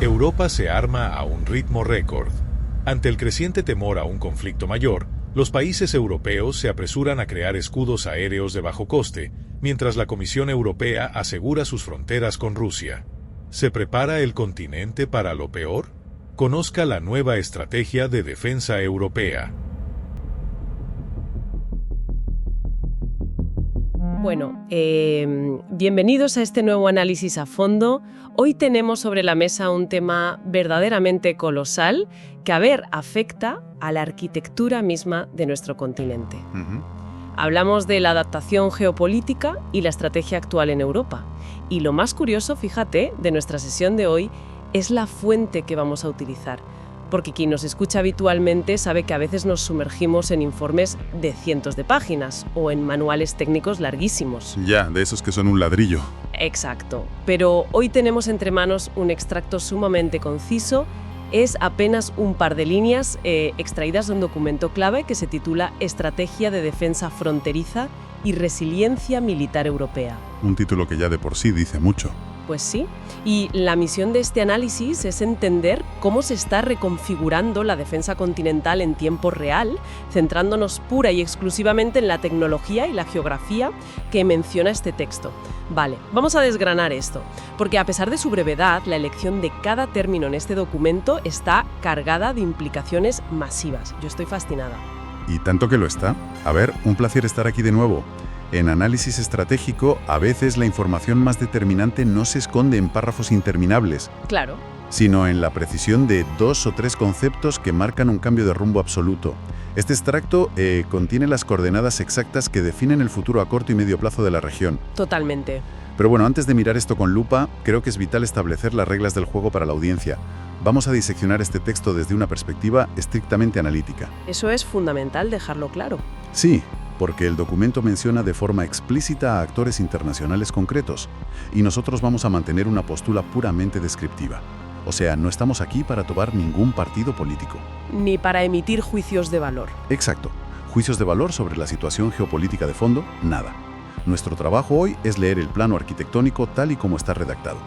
Europa se arma a un ritmo récord. Ante el creciente temor a un conflicto mayor, los países europeos se apresuran a crear escudos aéreos de bajo coste, mientras la Comisión Europea asegura sus fronteras con Rusia. ¿Se prepara el continente para lo peor? Conozca la nueva estrategia de defensa europea. Bueno, bienvenidos a este nuevo análisis a fondo. Hoy tenemos sobre la mesa un tema verdaderamente colosal que, afecta a la arquitectura misma de nuestro continente. Hablamos de la adaptación geopolítica y la estrategia actual en Europa. Y lo más curioso, fíjate, de nuestra sesión de hoy es la fuente que vamos a utilizar. Porque quien nos escucha habitualmente sabe que a veces nos sumergimos en informes de cientos de páginas o en manuales técnicos larguísimos. Ya, de esos que son un ladrillo. Exacto. Pero hoy tenemos entre manos un extracto sumamente conciso. Es apenas un par de líneas extraídas de un documento clave que se titula Estrategia de Defensa Fronteriza y Resiliencia Militar Europea. Un título que ya de por sí dice mucho. Pues sí, y la misión de este análisis es entender cómo se está reconfigurando la defensa continental en tiempo real, centrándonos pura y exclusivamente en la tecnología y la geografía que menciona este texto. Vale, vamos a desgranar esto, porque a pesar de su brevedad, la elección de cada término en este documento está cargada de implicaciones masivas. Yo estoy fascinada. Y tanto que lo está. A ver, un placer estar aquí de nuevo. En análisis estratégico, a veces la información más determinante no se esconde en párrafos interminables. Claro. Sino en la precisión de 2 o 3 conceptos que marcan un cambio de rumbo absoluto. Este extracto contiene las coordenadas exactas que definen el futuro a corto y medio plazo de la región. Totalmente. Pero bueno, antes de mirar esto con lupa, creo que es vital establecer las reglas del juego para la audiencia. Vamos a diseccionar este texto desde una perspectiva estrictamente analítica. Eso es fundamental dejarlo claro. Sí, porque el documento menciona de forma explícita a actores internacionales concretos, y nosotros vamos a mantener una postura puramente descriptiva. O sea, no estamos aquí para tomar ningún partido político. Ni para emitir juicios de valor. Exacto. Juicios de valor sobre la situación geopolítica de fondo, nada. Nuestro trabajo hoy es leer el plano arquitectónico tal y como está redactado.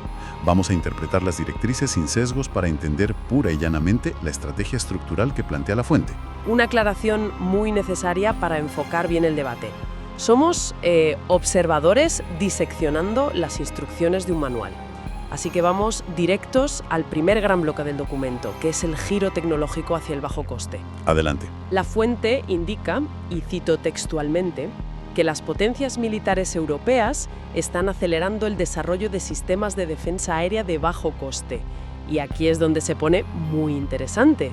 Vamos a interpretar las directrices sin sesgos para entender pura y llanamente la estrategia estructural que plantea la fuente. Una aclaración muy necesaria para enfocar bien el debate. Somos observadores diseccionando las instrucciones de un manual. Así que vamos directos al primer gran bloque del documento, que es el giro tecnológico hacia el bajo coste. Adelante. La fuente indica, y cito textualmente, que las potencias militares europeas están acelerando el desarrollo de sistemas de defensa aérea de bajo coste. Y aquí es donde se pone muy interesante.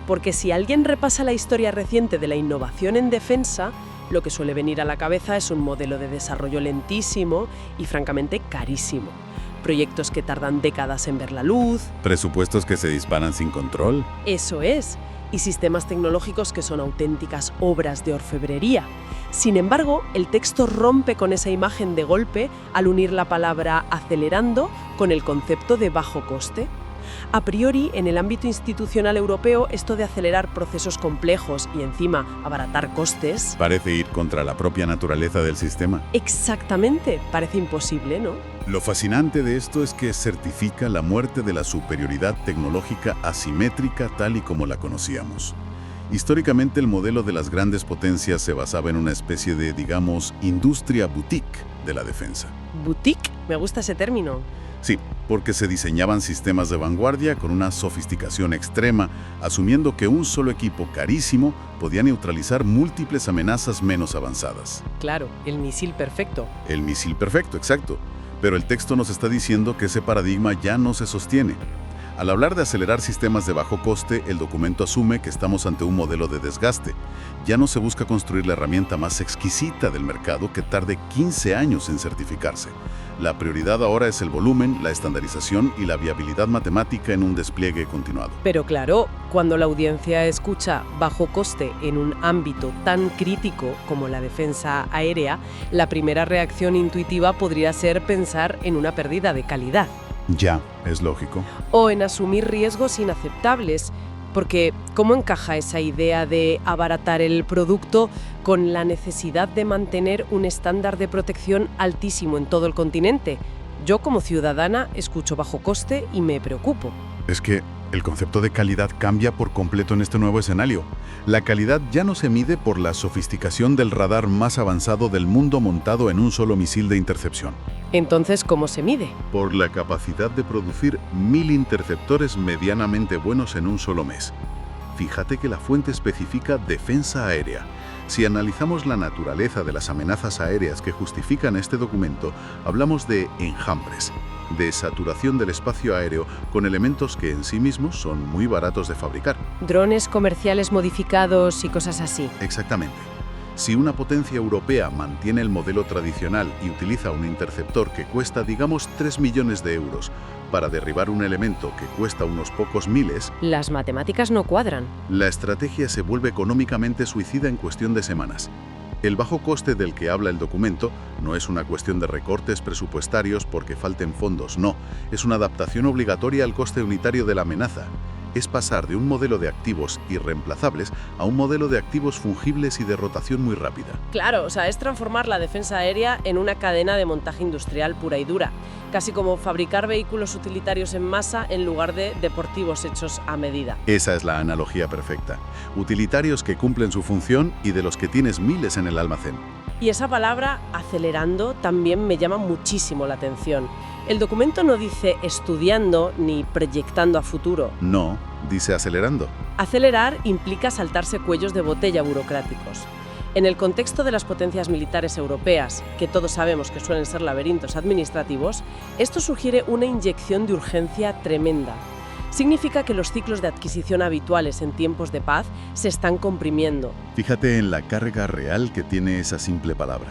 Porque si alguien repasa la historia reciente de la innovación en defensa, lo que suele venir a la cabeza es un modelo de desarrollo lentísimo y francamente carísimo. Proyectos que tardan décadas en ver la luz. Presupuestos que se disparan sin control. Eso es. Y sistemas tecnológicos que son auténticas obras de orfebrería. Sin embargo, el texto rompe con esa imagen de golpe al unir la palabra acelerando con el concepto de bajo coste. A priori, en el ámbito institucional europeo, esto de acelerar procesos complejos y encima abaratar costes... Parece ir contra la propia naturaleza del sistema. Exactamente, parece imposible, ¿no? Lo fascinante de esto es que certifica la muerte de la superioridad tecnológica asimétrica tal y como la conocíamos. Históricamente, el modelo de las grandes potencias se basaba en una especie de, digamos, industria boutique de la defensa. ¿Boutique? Me gusta ese término. Sí, porque se diseñaban sistemas de vanguardia con una sofisticación extrema, asumiendo que un solo equipo carísimo podía neutralizar múltiples amenazas menos avanzadas. Claro, el misil perfecto. El misil perfecto, exacto. Pero el texto nos está diciendo que ese paradigma ya no se sostiene. Al hablar de acelerar sistemas de bajo coste, el documento asume que estamos ante un modelo de desgaste. Ya no se busca construir la herramienta más exquisita del mercado que tarde 15 años en certificarse. La prioridad ahora es el volumen, la estandarización y la viabilidad matemática en un despliegue continuado. Pero claro, cuando la audiencia escucha bajo coste en un ámbito tan crítico como la defensa aérea, la primera reacción intuitiva podría ser pensar en una pérdida de calidad. Ya, es lógico. O en asumir riesgos inaceptables, porque ¿cómo encaja esa idea de abaratar el producto con la necesidad de mantener un estándar de protección altísimo en todo el continente? Yo como ciudadana escucho bajo coste y me preocupo. Es que el concepto de calidad cambia por completo en este nuevo escenario. La calidad ya no se mide por la sofisticación del radar más avanzado del mundo montado en un solo misil de intercepción. Entonces, ¿cómo se mide? Por la capacidad de producir 1000 interceptores medianamente buenos en un solo mes. Fíjate que la fuente especifica defensa aérea. Si analizamos la naturaleza de las amenazas aéreas que justifican este documento, hablamos de enjambres, de saturación del espacio aéreo con elementos que en sí mismos son muy baratos de fabricar. Drones comerciales modificados y cosas así. Exactamente. Si una potencia europea mantiene el modelo tradicional y utiliza un interceptor que cuesta, digamos, 3 millones de euros para derribar un elemento que cuesta unos pocos miles, Las matemáticas no cuadran. la estrategia se vuelve económicamente suicida en cuestión de semanas. El bajo coste del que habla el documento no es una cuestión de recortes presupuestarios porque falten fondos, no. Es una adaptación obligatoria al coste unitario de la amenaza. Es pasar de un modelo de activos irreemplazables a un modelo de activos fungibles y de rotación muy rápida. Claro, es transformar la defensa aérea en una cadena de montaje industrial pura y dura. Casi como fabricar vehículos utilitarios en masa en lugar de deportivos hechos a medida. Esa es la analogía perfecta. Utilitarios que cumplen su función y de los que tienes miles en el almacén. Y esa palabra, acelerando, también me llama muchísimo la atención. El documento no dice estudiando ni proyectando a futuro. No, dice acelerando. Acelerar implica saltarse cuellos de botella burocráticos. En el contexto de las potencias militares europeas, que todos sabemos que suelen ser laberintos administrativos, esto sugiere una inyección de urgencia tremenda. Significa que los ciclos de adquisición habituales en tiempos de paz se están comprimiendo. Fíjate en la carga real que tiene esa simple palabra.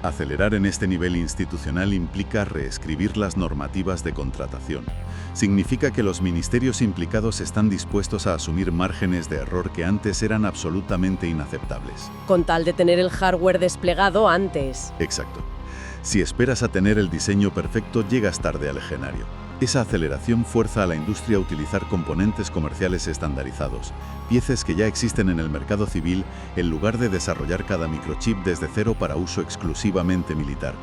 Acelerar en este nivel institucional implica reescribir las normativas de contratación. Significa que los ministerios implicados están dispuestos a asumir márgenes de error que antes eran absolutamente inaceptables. Con tal de tener el hardware desplegado antes. Exacto. Si esperas a tener el diseño perfecto, llegas tarde al escenario. Esa aceleración fuerza a la industria a utilizar componentes comerciales estandarizados, piezas que ya existen en el mercado civil, en lugar de desarrollar cada microchip desde cero para uso exclusivamente militar.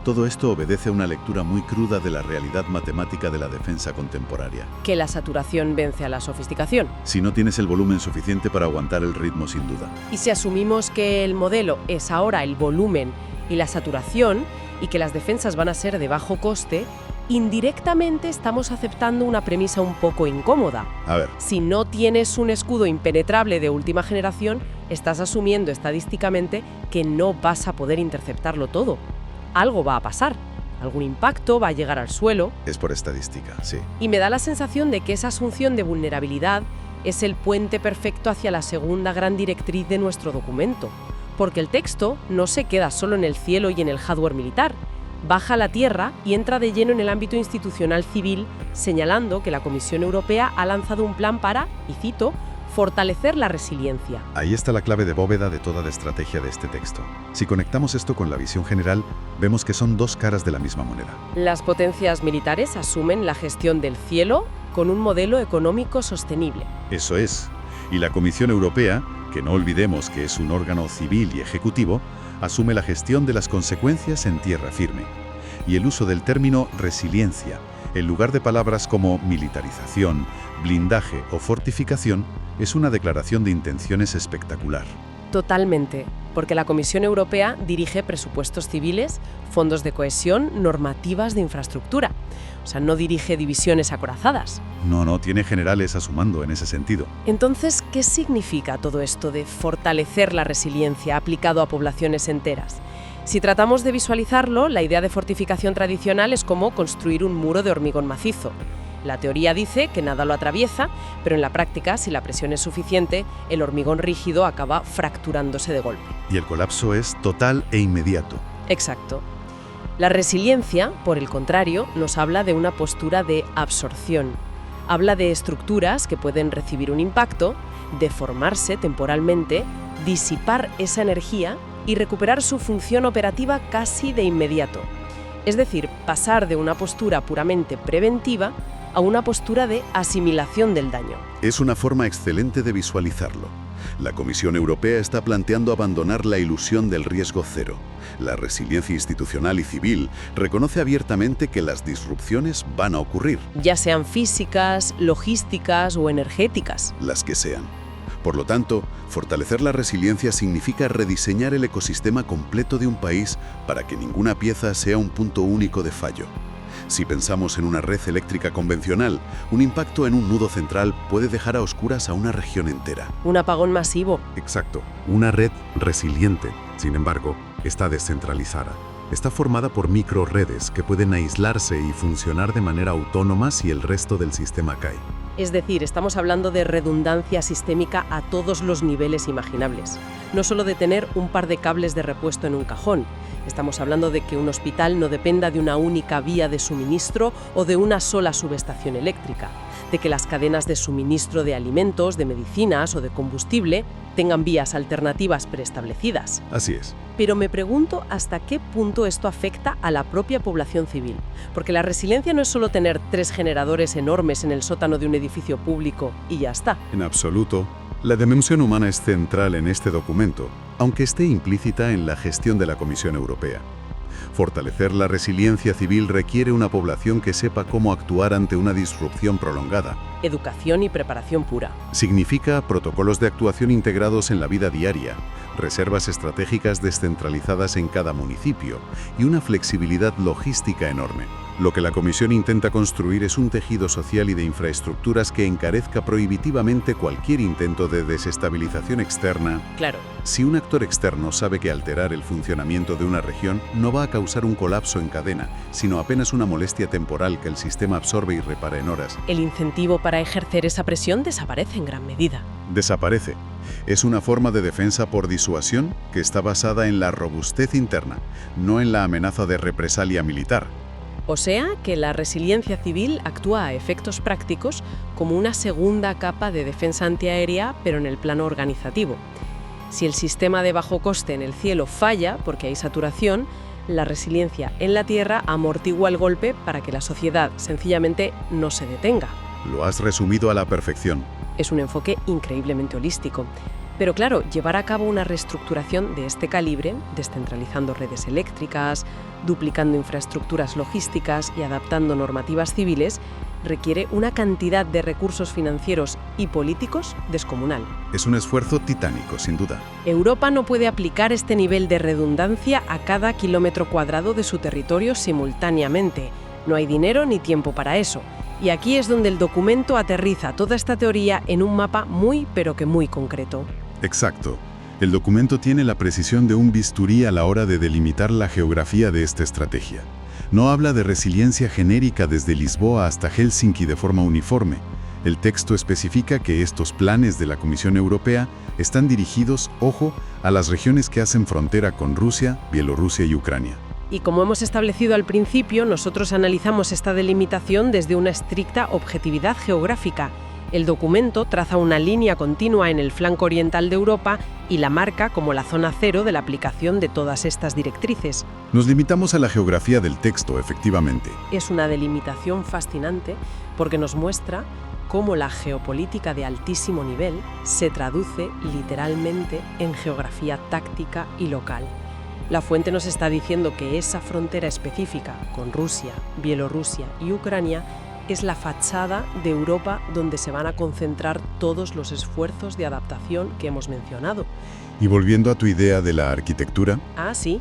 Todo esto obedece a una lectura muy cruda de la realidad matemática de la defensa contemporánea. Que la saturación vence a la sofisticación. Si no tienes el volumen suficiente para aguantar el ritmo, sin duda. Y si asumimos que el modelo es ahora el volumen y la saturación, y que las defensas van a ser de bajo coste, indirectamente estamos aceptando una premisa un poco incómoda. A ver. Si no tienes un escudo impenetrable de última generación, estás asumiendo estadísticamente que no vas a poder interceptarlo todo. Algo va a pasar, algún impacto va a llegar al suelo. Es por estadística, sí. Y me da la sensación de que esa asunción de vulnerabilidad es el puente perfecto hacia la segunda gran directriz de nuestro documento. Porque el texto no se queda solo en el cielo y en el hardware militar. Baja a la tierra y entra de lleno en el ámbito institucional civil, señalando que la Comisión Europea ha lanzado un plan para, y cito, fortalecer la resiliencia. Ahí está la clave de bóveda de toda la estrategia de este texto. Si conectamos esto con la visión general, vemos que son dos caras de la misma moneda. Las potencias militares asumen la gestión del cielo con un modelo económico sostenible. Eso es. Y la Comisión Europea, que no olvidemos que es un órgano civil y ejecutivo, asume la gestión de las consecuencias en tierra firme. Y el uso del término resiliencia, en lugar de palabras como militarización, blindaje o fortificación, es una declaración de intenciones espectacular. Totalmente, porque la Comisión Europea dirige presupuestos civiles, fondos de cohesión, normativas de infraestructura. No dirige divisiones acorazadas. No, tiene generales a su mando en ese sentido. Entonces, ¿qué significa todo esto de fortalecer la resiliencia aplicado a poblaciones enteras? Si tratamos de visualizarlo, la idea de fortificación tradicional es como construir un muro de hormigón macizo. La teoría dice que nada lo atraviesa, pero en la práctica, si la presión es suficiente, el hormigón rígido acaba fracturándose de golpe. Y el colapso es total e inmediato. Exacto. La resiliencia, por el contrario, nos habla de una postura de absorción. Habla de estructuras que pueden recibir un impacto, deformarse temporalmente, disipar esa energía y recuperar su función operativa casi de inmediato. Es decir, pasar de una postura puramente preventiva a una postura de asimilación del daño. Es una forma excelente de visualizarlo. La Comisión Europea está planteando abandonar la ilusión del riesgo cero. La resiliencia institucional y civil reconoce abiertamente que las disrupciones van a ocurrir, Ya sean físicas, logísticas o energéticas. las que sean. Por lo tanto, fortalecer la resiliencia significa rediseñar el ecosistema completo de un país para que ninguna pieza sea un punto único de fallo. Si pensamos en una red eléctrica convencional, un impacto en un nudo central puede dejar a oscuras a una región entera. Un apagón masivo. Exacto. Una red resiliente, sin embargo, está descentralizada. Está formada por microredes que pueden aislarse y funcionar de manera autónoma si el resto del sistema cae. Es decir, estamos hablando de redundancia sistémica a todos los niveles imaginables. No solo de tener un par de cables de repuesto en un cajón. Estamos hablando de que un hospital no dependa de una única vía de suministro o de una sola subestación eléctrica. De que las cadenas de suministro de alimentos, de medicinas o de combustible tengan vías alternativas preestablecidas. Así es. Pero me pregunto hasta qué punto esto afecta a la propia población civil. Porque la resiliencia no es solo tener 3 generadores enormes en el sótano de un edificio público y ya está. En absoluto. La dimensión humana es central en este documento, aunque esté implícita en la gestión de la Comisión Europea. Fortalecer la resiliencia civil requiere una población que sepa cómo actuar ante una disrupción prolongada. Educación y preparación pura. Significa protocolos de actuación integrados en la vida diaria, reservas estratégicas descentralizadas en cada municipio y una flexibilidad logística enorme. Lo que la Comisión intenta construir es un tejido social y de infraestructuras que encarezca prohibitivamente cualquier intento de desestabilización externa. Claro. Si un actor externo sabe que alterar el funcionamiento de una región no va a causar un colapso en cadena, sino apenas una molestia temporal que el sistema absorbe y repara en horas. El incentivo para ejercer esa presión desaparece en gran medida. Desaparece. Es una forma de defensa por disuasión que está basada en la robustez interna, no en la amenaza de represalia militar. O sea, que la resiliencia civil actúa a efectos prácticos como una segunda capa de defensa antiaérea, pero en el plano organizativo. Si el sistema de bajo coste en el cielo falla, porque hay saturación, la resiliencia en la tierra amortigua el golpe para que la sociedad sencillamente no se detenga. Lo has resumido a la perfección. Es un enfoque increíblemente holístico. Pero claro, llevar a cabo una reestructuración de este calibre, descentralizando redes eléctricas, duplicando infraestructuras logísticas y adaptando normativas civiles, requiere una cantidad de recursos financieros y políticos descomunal. Es un esfuerzo titánico, sin duda. Europa no puede aplicar este nivel de redundancia a cada kilómetro cuadrado de su territorio simultáneamente. No hay dinero ni tiempo para eso. Y aquí es donde el documento aterriza toda esta teoría en un mapa muy, pero que muy concreto. Exacto. El documento tiene la precisión de un bisturí a la hora de delimitar la geografía de esta estrategia. No habla de resiliencia genérica desde Lisboa hasta Helsinki de forma uniforme. El texto especifica que estos planes de la Comisión Europea están dirigidos, ojo, a las regiones que hacen frontera con Rusia, Bielorrusia y Ucrania. Y como hemos establecido al principio, nosotros analizamos esta delimitación desde una estricta objetividad geográfica. El documento traza una línea continua en el flanco oriental de Europa y la marca como la zona cero de la aplicación de todas estas directrices. Nos limitamos a la geografía del texto, efectivamente. Es una delimitación fascinante porque nos muestra cómo la geopolítica de altísimo nivel se traduce literalmente en geografía táctica y local. La fuente nos está diciendo que esa frontera específica con Rusia, Bielorrusia y Ucrania es la fachada de Europa donde se van a concentrar todos los esfuerzos de adaptación que hemos mencionado. Y volviendo a tu idea de la arquitectura. Ah, sí.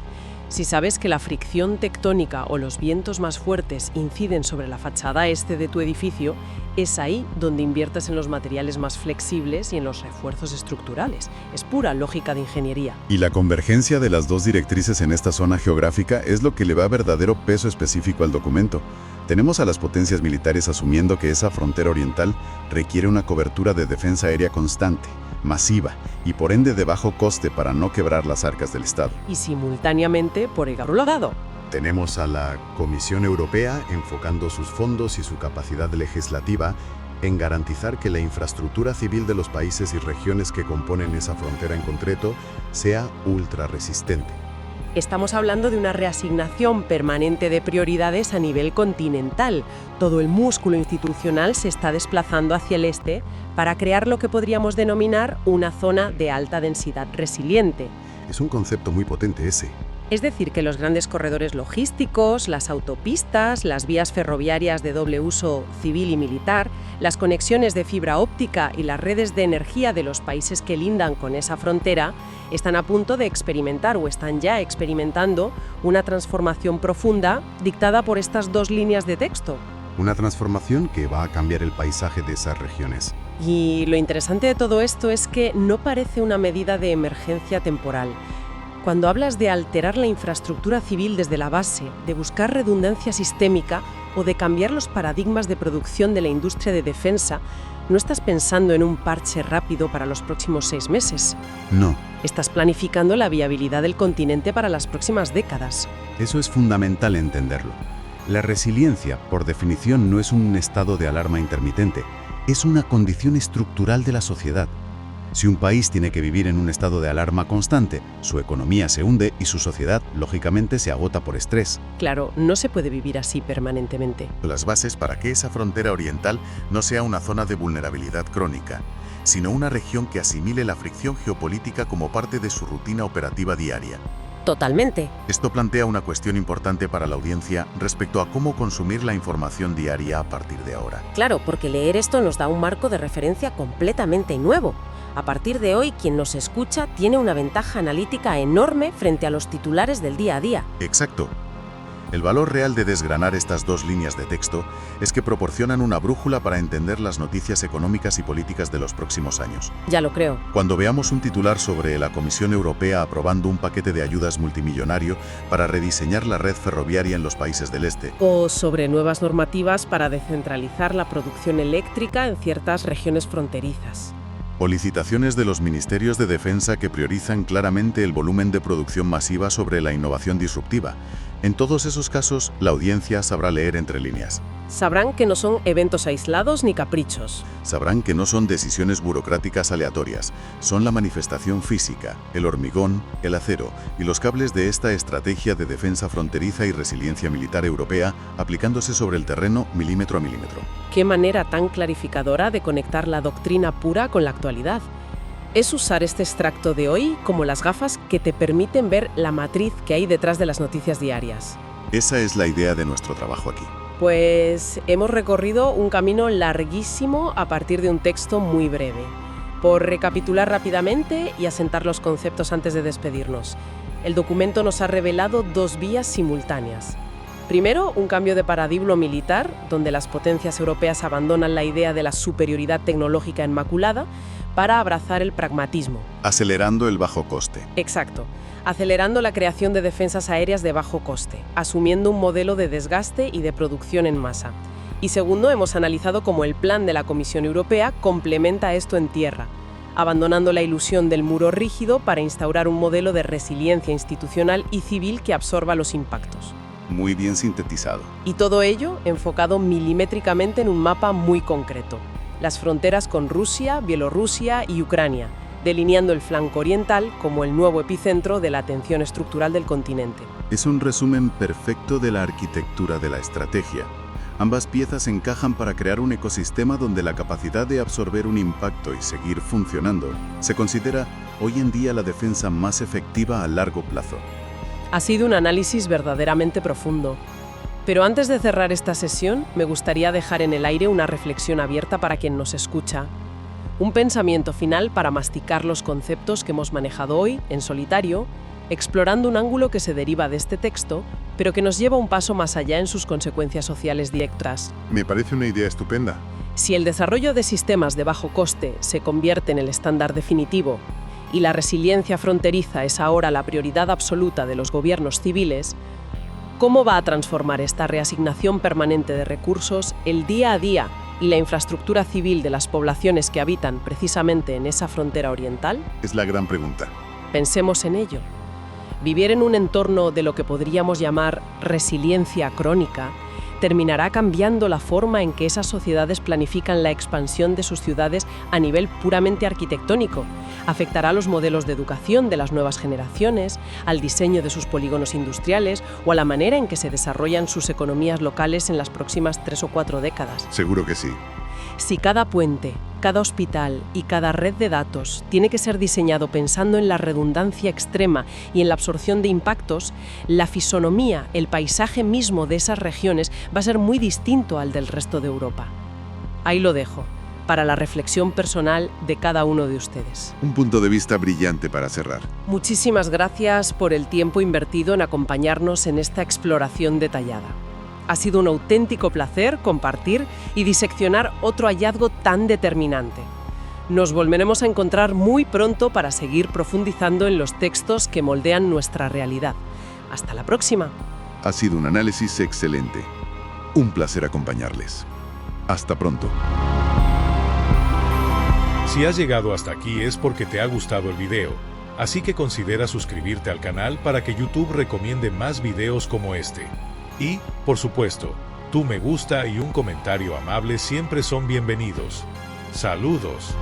Si sabes que la fricción tectónica o los vientos más fuertes inciden sobre la fachada este de tu edificio, es ahí donde inviertes en los materiales más flexibles y en los refuerzos estructurales. Es pura lógica de ingeniería. Y la convergencia de las dos directrices en esta zona geográfica es lo que le da verdadero peso específico al documento. Tenemos a las potencias militares asumiendo que esa frontera oriental requiere una cobertura de defensa aérea constante, masiva y por ende de bajo coste para no quebrar las arcas del Estado. Y simultáneamente por el otro lado. Tenemos a la Comisión Europea enfocando sus fondos y su capacidad legislativa en garantizar que la infraestructura civil de los países y regiones que componen esa frontera en concreto sea ultra resistente. Estamos hablando de una reasignación permanente de prioridades a nivel continental. Todo el músculo institucional se está desplazando hacia el este para crear lo que podríamos denominar una zona de alta densidad resiliente. Es un concepto muy potente ese. Es decir, que los grandes corredores logísticos, las autopistas, las vías ferroviarias de doble uso civil y militar, las conexiones de fibra óptica y las redes de energía de los países que lindan con esa frontera están a punto de experimentar o están ya experimentando una transformación profunda dictada por estas dos líneas de texto. Una transformación que va a cambiar el paisaje de esas regiones. Y lo interesante de todo esto es que no parece una medida de emergencia temporal. Cuando hablas de alterar la infraestructura civil desde la base, de buscar redundancia sistémica o de cambiar los paradigmas de producción de la industria de defensa, no estás pensando en un parche rápido para los próximos 6 meses. No. Estás planificando la viabilidad del continente para las próximas décadas. Eso es fundamental entenderlo. La resiliencia, por definición, no es un estado de alarma intermitente, es una condición estructural de la sociedad. Si un país tiene que vivir en un estado de alarma constante, su economía se hunde y su sociedad, lógicamente, se agota por estrés. Claro, no se puede vivir así permanentemente. Las bases para que esa frontera oriental no sea una zona de vulnerabilidad crónica, sino una región que asimile la fricción geopolítica como parte de su rutina operativa diaria. Totalmente. Esto plantea una cuestión importante para la audiencia respecto a cómo consumir la información diaria a partir de ahora. Claro, porque leer esto nos da un marco de referencia completamente nuevo. A partir de hoy, quien nos escucha tiene una ventaja analítica enorme frente a los titulares del día a día. Exacto. El valor real de desgranar estas dos líneas de texto es que proporcionan una brújula para entender las noticias económicas y políticas de los próximos años. Ya lo creo. Cuando veamos un titular sobre la Comisión Europea aprobando un paquete de ayudas multimillonario para rediseñar la red ferroviaria en los países del este, O sobre nuevas normativas para descentralizar la producción eléctrica en ciertas regiones fronterizas. o licitaciones de los ministerios de defensa que priorizan claramente el volumen de producción masiva sobre la innovación disruptiva. En todos esos casos, la audiencia sabrá leer entre líneas. Sabrán que no son eventos aislados ni caprichos. Sabrán que no son decisiones burocráticas aleatorias, son la manifestación física, el hormigón, el acero y los cables de esta estrategia de defensa fronteriza y resiliencia militar europea aplicándose sobre el terreno milímetro a milímetro. Qué manera tan clarificadora de conectar la doctrina pura con la actualidad. Es usar este extracto de hoy como las gafas que te permiten ver la matriz que hay detrás de las noticias diarias. Esa es la idea de nuestro trabajo aquí. Pues hemos recorrido un camino larguísimo a partir de un texto muy breve. Por recapitular rápidamente y asentar los conceptos antes de despedirnos, el documento nos ha revelado dos vías simultáneas. Primero, un cambio de paradigma militar, donde las potencias europeas abandonan la idea de la superioridad tecnológica inmaculada para abrazar el pragmatismo. Acelerando el bajo coste. Exacto. Acelerando la creación de defensas aéreas de bajo coste, asumiendo un modelo de desgaste y de producción en masa. Y segundo, hemos analizado cómo el plan de la Comisión Europea complementa esto en tierra, abandonando la ilusión del muro rígido para instaurar un modelo de resiliencia institucional y civil que absorba los impactos. Muy bien sintetizado. Y todo ello enfocado milimétricamente en un mapa muy concreto: las fronteras con Rusia, Bielorrusia y Ucrania, delineando el flanco oriental como el nuevo epicentro de la atención estructural del continente. Es un resumen perfecto de la arquitectura de la estrategia. Ambas piezas encajan para crear un ecosistema donde la capacidad de absorber un impacto y seguir funcionando se considera hoy en día la defensa más efectiva a largo plazo. Ha sido un análisis verdaderamente profundo. Pero antes de cerrar esta sesión, me gustaría dejar en el aire una reflexión abierta para quien nos escucha. Un pensamiento final para masticar los conceptos que hemos manejado hoy, en solitario, explorando un ángulo que se deriva de este texto, pero que nos lleva un paso más allá en sus consecuencias sociales directas. Me parece una idea estupenda. Si el desarrollo de sistemas de bajo coste se convierte en el estándar definitivo y la resiliencia fronteriza es ahora la prioridad absoluta de los gobiernos civiles, ¿cómo va a transformar esta reasignación permanente de recursos el día a día y la infraestructura civil de las poblaciones que habitan precisamente en esa frontera oriental? Es la gran pregunta. Pensemos en ello. Vivir en un entorno de lo que podríamos llamar resiliencia crónica terminará cambiando la forma en que esas sociedades planifican la expansión de sus ciudades a nivel puramente arquitectónico. Afectará a los modelos de educación de las nuevas generaciones, al diseño de sus polígonos industriales o a la manera en que se desarrollan sus economías locales en las próximas 3 o 4 décadas. Seguro que sí. Si cada puente, cada hospital y cada red de datos tiene que ser diseñado pensando en la redundancia extrema y en la absorción de impactos, la fisonomía, el paisaje mismo de esas regiones va a ser muy distinto al del resto de Europa. Ahí lo dejo, para la reflexión personal de cada uno de ustedes. Un punto de vista brillante para cerrar. Muchísimas gracias por el tiempo invertido en acompañarnos en esta exploración detallada. Ha sido un auténtico placer compartir y diseccionar otro hallazgo tan determinante. Nos volveremos a encontrar muy pronto para seguir profundizando en los textos que moldean nuestra realidad. Hasta la próxima. Ha sido un análisis excelente. Un placer acompañarles. Hasta pronto. Si has llegado hasta aquí es porque te ha gustado el video, así que considera suscribirte al canal para que YouTube recomiende más videos como este. Y, por supuesto, tu me gusta y un comentario amable siempre son bienvenidos. ¡Saludos!